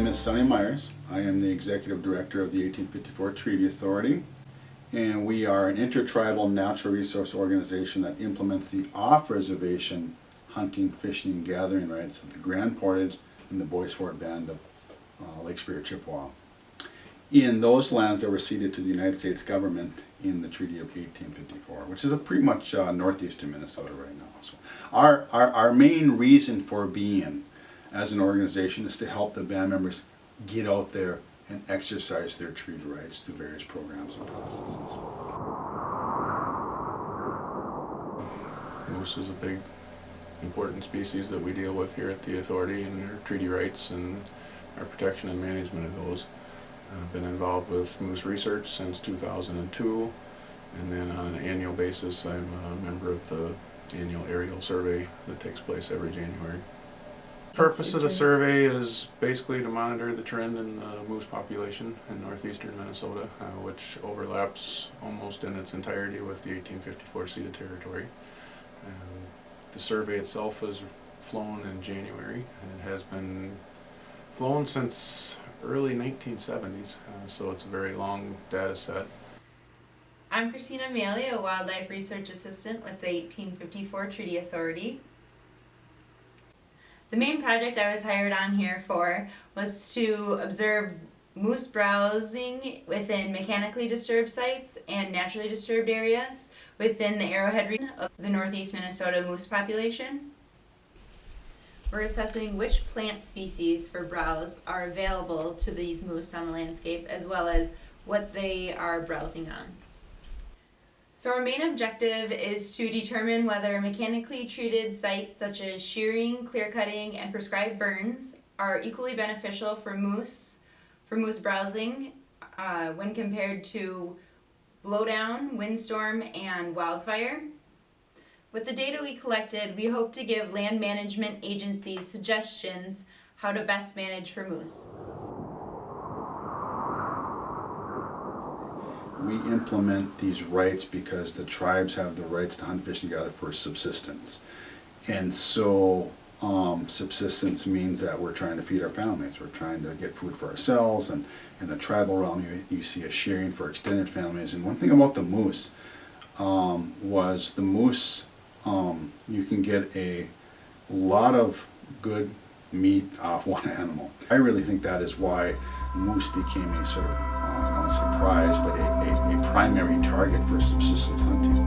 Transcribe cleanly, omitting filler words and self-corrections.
name is Sonny Myers. I am the Executive Director of the 1854 Treaty Authority, and we are an intertribal natural resource organization that implements the off-reservation hunting, fishing, and gathering rights of the Grand Portage and the Bois Forte Band of Lake Superior Chippewa in those lands that were ceded to the United States government in the Treaty of 1854, which is pretty much northeastern Minnesota right now. So our main reason for being as an organization is to help the band members get out there and exercise their treaty rights through various programs and processes. Moose is a big, important species that we deal with here at the Authority, and our treaty rights and our protection and management of those. I've been involved with moose research since 2002, and then on an annual basis I'm a member of the annual aerial survey that takes place every January. The purpose of the survey is basically to monitor the trend in the moose population in northeastern Minnesota, which overlaps almost in its entirety with the 1854 ceded territory. The survey itself is flown in January, and it has been flown since early 1970s, so it's a very long data set. I'm Christina Maley, a wildlife research assistant with the 1854 Treaty Authority. The main project I was hired on here for was to observe moose browsing within mechanically disturbed sites and naturally disturbed areas within the Arrowhead region of the northeast Minnesota moose population. We're assessing which plant species for browse are available to these moose on the landscape, as well as what they are browsing on. So our main objective is to determine whether mechanically treated sites such as shearing, clear cutting, and prescribed burns are equally beneficial for moose browsing when compared to blowdown, windstorm, and wildfire. With the data we collected, we hope to give land management agencies suggestions how to best manage for moose. We implement these rights because the tribes have the rights to hunt, fish, and gather for subsistence. And so subsistence means that we're trying to feed our families. We're trying to get food for ourselves, and in the tribal realm you see a shearing for extended families. And one thing about the moose was the moose, you can get a lot of good meat off one animal. I really think that is why moose became a sort of, I don't want to say prize, but a primary target for subsistence hunting.